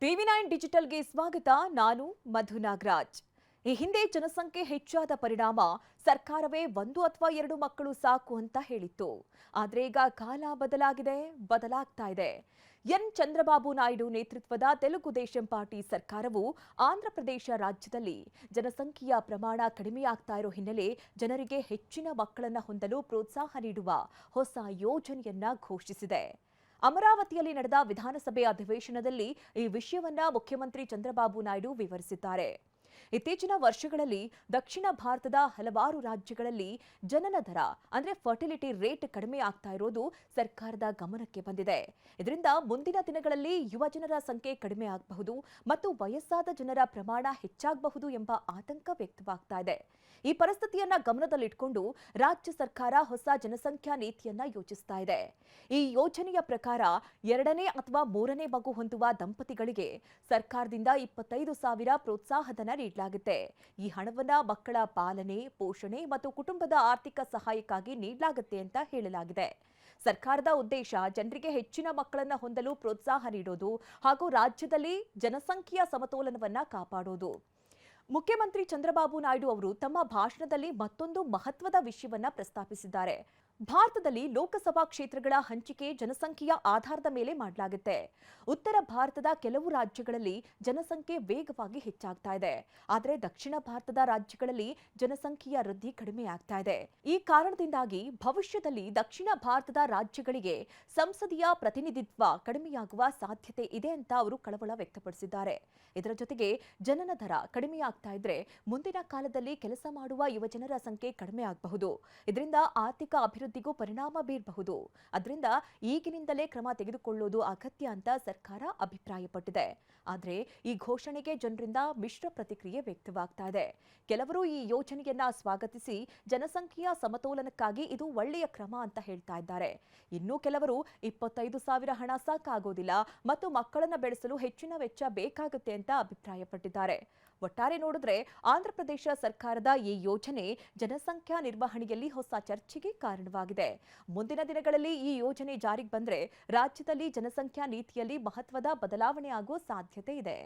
ಟಿವಿ9 ಡಿಜಿಟಲ್ಗೆ ಸ್ವಾಗತ. ನಾನು ಮಧು ನಾಗರಾಜ್. ಈ ಹಿಂದೆ ಜನಸಂಖ್ಯೆ ಹೆಚ್ಚಾದ ಪರಿಣಾಮ ಸರ್ಕಾರವೇ 1 ಅಥವಾ 2 ಮಕ್ಕಳು ಸಾಕು ಅಂತ ಹೇಳಿತ್ತು. ಆದ್ರೆ ಈಗ ಕಾಲ ಬದಲಾಗ್ತಾ ಇದೆ. ಎನ್ ಚಂದ್ರಬಾಬು ನಾಯ್ಡು ನೇತೃತ್ವದ ತೆಲುಗು ದೇಶಂ ಪಾರ್ಟಿ ಸರ್ಕಾರವು ಆಂಧ್ರಪ್ರದೇಶ ರಾಜ್ಯದಲ್ಲಿ ಜನಸಂಖ್ಯೆಯ ಪ್ರಮಾಣ ಕಡಿಮೆಯಾಗ್ತಾ ಇರೋ ಹಿನ್ನೆಲೆ ಜನರಿಗೆ ಹೆಚ್ಚಿನ ಮಕ್ಕಳನ್ನ ಹೊಂದಲು ಪ್ರೋತ್ಸಾಹ ನೀಡುವ ಹೊಸ ಯೋಜನೆಯನ್ನ ಘೋಷಿಸಿದೆ. ಅಮರಾವತಿಯಲ್ಲಿ ನಡೆದ ವಿಧಾನಸಭೆ ಅಧಿವೇಶನದಲ್ಲಿ ಈ ವಿಷಯವನ್ನ ಮುಖ್ಯಮಂತ್ರಿ ಚಂದ್ರಬಾಬು ನಾಯ್ಡು ವಿವರಿಸಿದ್ದಾರೆ. ಇತ್ತೀಚಿನ ವರ್ಷಗಳಲ್ಲಿ ದಕ್ಷಿಣ ಭಾರತದ ಹಲವಾರು ರಾಜ್ಯಗಳಲ್ಲಿ ಜನನ ದರ ಅಂದ್ರೆ ಫರ್ಟಿಲಿಟಿ ರೇಟ್ ಕಡಿಮೆ ಆಗ್ತಾ ಇರೋದು ಸರ್ಕಾರದ ಗಮನಕ್ಕೆ ಬಂದಿದೆ. ಇದರಿಂದ ಮುಂದಿನ ದಿನಗಳಲ್ಲಿ ಯುವ ಜನರ ಸಂಖ್ಯೆ ಕಡಿಮೆ ಆಗಬಹುದು ಮತ್ತು ವಯಸ್ಸಾದ ಜನರ ಪ್ರಮಾಣ ಹೆಚ್ಚಾಗಬಹುದು ಎಂಬ ಆತಂಕ ವ್ಯಕ್ತವಾಗ್ತಾ ಇದೆ. ಈ ಪರಿಸ್ಥಿತಿಯನ್ನ ಗಮನದಲ್ಲಿಟ್ಟುಕೊಂಡು ರಾಜ್ಯ ಸರ್ಕಾರ ಹೊಸ ಜನಸಂಖ್ಯಾ ನೀತಿಯನ್ನ ಯೋಜಿಸ್ತಾ ಇದೆ. ಈ ಯೋಜನೆಯ ಪ್ರಕಾರ 2ನೇ ಅಥವಾ 3ನೇ ಮಗು ಹೊಂದುವ ದಂಪತಿಗಳಿಗೆ ಸರ್ಕಾರದಿಂದ 25,000 ಪ್ರೋತ್ಸಾಹಧನ ನೀಡಲಾಗುತ್ತೆ. ಈ ಹಣವನ್ನ ಮಕ್ಕಳ ಪಾಲನೆ, ಪೋಷಣೆ ಮತ್ತು ಕುಟುಂಬದ ಆರ್ಥಿಕ ಸಹಾಯಕ್ಕಾಗಿ ನೀಡಲಾಗುತ್ತೆ ಅಂತ ಹೇಳಲಾಗಿದೆ. ಸರ್ಕಾರದ ಉದ್ದೇಶ ಜನರಿಗೆ ಹೆಚ್ಚಿನ ಮಕ್ಕಳನ್ನ ಹೊಂದಲು ಪ್ರೋತ್ಸಾಹ ನೀಡೋದು ಹಾಗೂ ರಾಜ್ಯದಲ್ಲಿ ಜನಸಂಖ್ಯೆಯ ಸಮತೋಲನವನ್ನ ಕಾಪಾಡೋದು. ಮುಖ್ಯಮಂತ್ರಿ ಚಂದ್ರಬಾಬು ನಾಯ್ಡು ಅವರು ತಮ್ಮ ಭಾಷಣದಲ್ಲಿ ಮತ್ತೊಂದು ಮಹತ್ವದ ವಿಷಯವನ್ನ ಪ್ರಸ್ತಾಪಿಸಿದ್ದಾರೆ. ಭಾರತದಲ್ಲಿ ಲೋಕಸಭಾ ಕ್ಷೇತ್ರಗಳ ಹಂಚಿಕೆ ಜನಸಂಖ್ಯೆಯ ಆಧಾರದ ಮೇಲೆ ಮಾಡಲಾಗುತ್ತೆ. ಉತ್ತರ ಭಾರತದ ಕೆಲವು ರಾಜ್ಯಗಳಲ್ಲಿ ಜನಸಂಖ್ಯೆ ವೇಗವಾಗಿ ಹೆಚ್ಚಾಗ್ತಾ ಇದೆ. ಆದರೆ ದಕ್ಷಿಣ ಭಾರತದ ರಾಜ್ಯಗಳಲ್ಲಿ ಜನಸಂಖ್ಯೆಯ ವೃದ್ಧಿ ಕಡಿಮೆ ಆಗ್ತಾ ಇದೆ. ಈ ಕಾರಣದಿಂದಾಗಿ ಭವಿಷ್ಯದಲ್ಲಿ ದಕ್ಷಿಣ ಭಾರತದ ರಾಜ್ಯಗಳಿಗೆ ಸಂಸದೀಯ ಪ್ರತಿನಿಧಿತ್ವ ಕಡಿಮೆಯಾಗುವ ಸಾಧ್ಯತೆ ಇದೆ ಅಂತ ಅವರು ಕಳವಳ ವ್ಯಕ್ತಪಡಿಸಿದ್ದಾರೆ. ಇದರ ಜೊತೆಗೆ ಜನನ ದರ ಕಡಿಮೆಯಾಗ್ತಾ ಇದ್ರೆ ಮುಂದಿನ ಕಾಲದಲ್ಲಿ ಕೆಲಸ ಮಾಡುವ ಯುವಜನರ ಸಂಖ್ಯೆ ಕಡಿಮೆ ಆಗಬಹುದು. ಇದರಿಂದ ಆರ್ಥಿಕ ಅಭಿವೃದ್ಧಿಗೂ ಪರಿಣಾಮ ಬೀರಬಹುದು. ಅದರಿಂದ ಈಗಿನಿಂದಲೇ ಕ್ರಮ ತೆಗೆದುಕೊಳ್ಳುವುದು ಅಗತ್ಯ ಅಂತ ಸರ್ಕಾರ ಅಭಿಪ್ರಾಯಪಟ್ಟಿದೆ. ಆದರೆ ಈ ಘೋಷಣೆಗೆ ಜನರಿಂದ ಮಿಶ್ರ ಪ್ರತಿಕ್ರಿಯೆ ವ್ಯಕ್ತವಾಗ್ತಾ ಇದೆ. ಕೆಲವರು ಈ ಯೋಜನೆಯನ್ನ ಸ್ವಾಗತಿಸಿ ಜನಸಂಖ್ಯೆಯ ಸಮತೋಲನಕ್ಕಾಗಿ ಇದು ಒಳ್ಳೆಯ ಕ್ರಮ ಅಂತ ಹೇಳ್ತಾ ಇದ್ದಾರೆ. ಇನ್ನು ಕೆಲವರು 25,000 ಹಣ ಸಾಕಾಗೋದಿಲ್ಲ ಮತ್ತು ಮಕ್ಕಳನ್ನ ಬೆಳೆಸಲು ಹೆಚ್ಚಿನ ವೆಚ್ಚ ಬೇಕಾಗುತ್ತೆ ಅಂತ ಅಭಿಪ್ರಾಯಪಟ್ಟಿದ್ದಾರೆ. ಒಟ್ಟಾರೆ ನೋಡಿದ್ರೆ ಆಂಧ್ರಪ್ರದೇಶ ಸರ್ಕಾರದ ಈ ಯೋಜನೆ ಜನಸಂಖ್ಯಾ ನಿರ್ವಹಣೆಯಲ್ಲಿ ಹೊಸ ಚರ್ಚೆಗೆ ಕಾರಣವಾಗಿದೆ. ಮುಂದಿನ ದಿನಗಳಲ್ಲಿ ಈ ಯೋಜನೆ ಜಾರಿಗೆ ಬಂದ್ರೆ ರಾಜ್ಯದಲ್ಲಿ ಜನಸಂಖ್ಯಾ ನೀತಿಯಲ್ಲಿ ಮಹತ್ವದ ಬದಲಾವಣೆ ಆಗುವ ಸಾಧ್ಯತೆ ಇದೆ.